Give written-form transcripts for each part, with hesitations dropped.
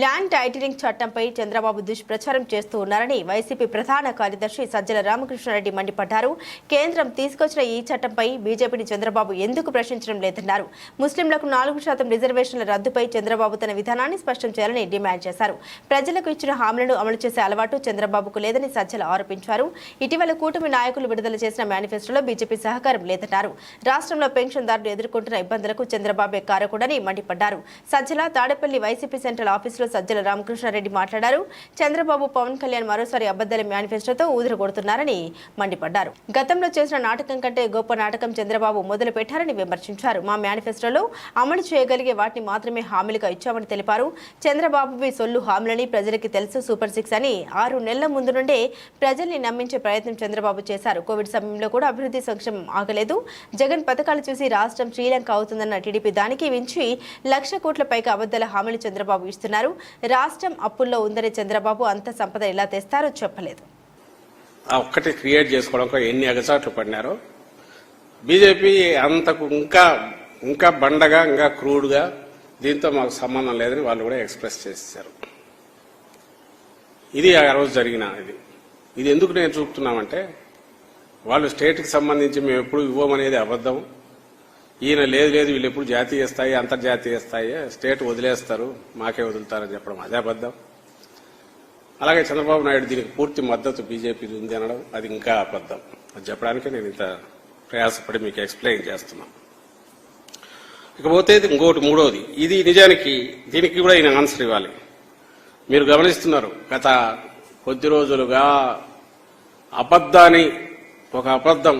Land titling చట్టంపై చంద్రబాబు దుష్ప్రచారం చేస్తూ ఉన్నారని వైసీపీ ప్రధాన కార్యదర్శి సజ్జల రామకృష్ణారెడ్డి మండిపడ్డారు. కేంద్రం తీసుకొచ్చిన ఈ చట్టంపై బీజేపీని చంద్రబాబు ఎందుకు ప్రశ్నించడం లేదన్నారు. ముస్లింలకు 4% రిజర్వేషన్ల రద్దుపై చంద్రబాబు తన విధానాన్ని స్పష్టం చేయాలని డిమాండ్ చేశారు. ప్రజలకు ఇచ్చిన హామీలను అమలు చేసే అలవాటు చంద్రబాబుకు లేదని సజ్జల ఆరోపించారు. ఇటీవల కూటమి నాయకులు విడుదల చేసిన మేనిఫెస్టోలో బీజేపీ సహకారం లేదన్నారు. రాష్ట్రంలో పెన్షన్దారులు ఎదుర్కొంటున్న ఇబ్బందులకు చంద్రబాబే కారకుడని మండిపడ్డారు. సజ్జల తాడేపల్లి వైసీపీ సెంట్రల్ ఆఫీసులో సజ్జల రామకృష్ణారెడ్డి మాట్లాడారు. చంద్రబాబు పవన్ కళ్యాణ్ మరోసారి అబద్ధాల మేనిఫెస్టోతో ఊదరగొడుతున్నారని మండిపడ్డారు. గతంలో చేసిన నాటకం కంటే గొప్ప నాటకం చంద్రబాబు మొదలు పెట్టారని విమర్శించారు. మా మేనిఫెస్టోలో అమలు చేయగలిగే వాటిని మాత్రమే హామీలుగా ఇచ్చామని తెలిపారు. చంద్రబాబువి సొల్లు హామీలని ప్రజలకి తెలుసు. సూపర్ 6 అని 6 నెలల ముందు నుండే ప్రజల్ని నమ్మించే ప్రయత్నం చంద్రబాబు చేశారు. కోవిడ్ సమయంలో కూడా అభివృద్ధి సంక్షేమం ఆగలేదు. జగన్ పథకాలు చూసి రాష్ట్రం శ్రీలంక అవుతుందన్న టీడీపీ దానికి మించి 1,00,000 కోట్ల పైగా అబద్ధాల హామీలు చంద్రబాబు ఇస్తున్నారు. రాష్ట్రం అప్పుల్లో ఉందని చంద్రబాబు అంత సంపద ఎలా తెస్తారో చెప్పలేదు. ఒక్కటి క్రియేట్ చేసుకోవడం ఎన్ని అగచాట్లు పడినారో బీజేపీ అంతకు ఇంకా బండగా ఇంకా క్రూడ్గా దీంతో మాకు సంబంధం లేదని వాళ్ళు కూడా ఎక్స్ప్రెస్ చేశారు. ఇది ఆ రోజు జరిగిన ఇది ఎందుకు నేను చూపుతున్నామంటే వాళ్ళు స్టేట్కి సంబంధించి మేము ఎప్పుడు ఇవ్వమనేది అబద్ధం. ఈయన లేదు వీళ్ళు ఎప్పుడు జాతీయ స్థాయి అంతర్జాతీయ స్థాయి స్టేట్ వదిలేస్తారు మాకే వదులుతారని చెప్పడం అదే అబద్ధం. అలాగే చంద్రబాబు నాయుడు దీనికి పూర్తి మద్దతు బీజేపీ ఉంది అనడం అది ఇంకా అబద్ధం. అది చెప్పడానికి నేను ఇంత ప్రయాసపడి మీకు ఎక్స్ప్లెయిన్ చేస్తున్నాను. ఇకపోతే ఇంకోటి మూడోది, ఇది నిజానికి దీనికి కూడా ఈయన ఆన్సర్ ఇవ్వాలి. మీరు గమనిస్తున్నారు గత కొద్ది రోజులుగా ఒక అబద్ధం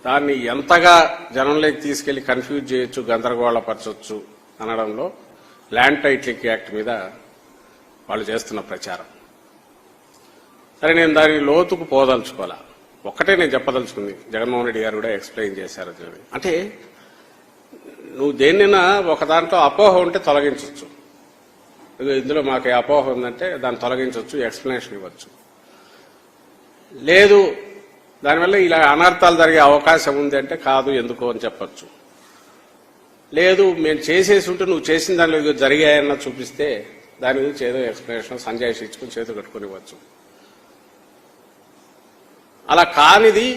దాన్ని ఎంతగా జనంలోకి తీసుకెళ్లి కన్ఫ్యూజ్ చేయొచ్చు, గందరగోళపరచొచ్చు అనడంలో ల్యాండ్ టైటిలింగ్ యాక్ట్ మీద వాళ్ళు చేస్తున్న ప్రచారం. సరే, నేను దాని లోతుకు పోదలుచుకోవాలా. ఒక్కటే నేను చెప్పదలుచుకుంది, జగన్మోహన్ రెడ్డి గారు కూడా ఎక్స్ప్లెయిన్ చేశారు. అంటే నువ్వు దేన్నైనా ఒక దాంట్లో అపోహ ఉంటే తొలగించవచ్చు. ఇందులో మాకు అపోహ ఉందంటే దాన్ని తొలగించవచ్చు, ఎక్స్ప్లెనేషన్ ఇవ్వచ్చు. లేదు దానివల్ల ఇలా అనర్థాలు జరిగే అవకాశం ఉంది అంటే కాదు ఎందుకో అని చెప్పచ్చు. లేదు మేము చేసేసి ఉంటే నువ్వు చేసిన దానిలో జరిగాయన్న చూపిస్తే దాని గురించి ఏదో ఎక్స్ప్లెనేషన్ సంజాయిషి ఇచ్చుకుని చేతులు కట్టుకుని ఇవ్వచ్చు. అలా కానిది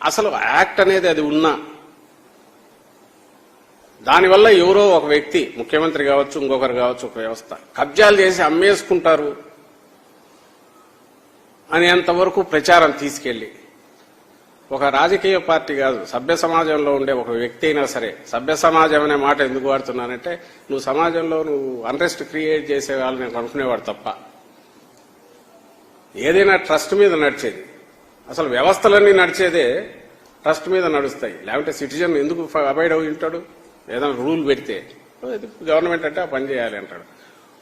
అసలు యాక్ట్ అనేది అది ఉన్నా దానివల్ల ఎవరో ఒక వ్యక్తి, ముఖ్యమంత్రి కావచ్చు, ఇంకొకరు కావచ్చు, ఒక వ్యవస్థ కబ్జాలు చేసి అమ్మేసుకుంటారు అనేంతవరకు ప్రచారం తీసుకెళ్లి ఒక రాజకీయ పార్టీ కాదు, సభ్య సమాజంలో ఉండే ఒక వ్యక్తి అయినా సరే, సభ్య సమాజం అనే మాట ఎందుకు వాడుతున్నానంటే నువ్వు సమాజంలో అన్రెస్ట్ క్రియేట్ చేసే వాళ్ళు నేను అనుకునేవాడు తప్ప. ఏదైనా ట్రస్ట్ మీద నడిచేది, అసలు వ్యవస్థలన్నీ నడిచేదే ట్రస్ట్ మీద నడుస్తాయి. లేకపోతే సిటిజన్ ఎందుకు అబైడ్ అయి ఉంటాడు? ఏదైనా రూల్ పెడితే గవర్నమెంట్ అంటే ఆ పని చేయాలి అంటాడు.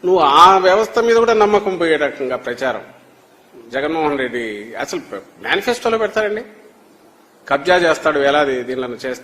నువ్వు ఆ వ్యవస్థ మీద కూడా నమ్మకం పోయే రకంగా ప్రచారం జగన్మోహన్ రెడ్డి అసలు మేనిఫెస్టోలో పెడతారండి. కబ్జా చేస్తాడు, వేలాది దీనిలను చేస్తాడు.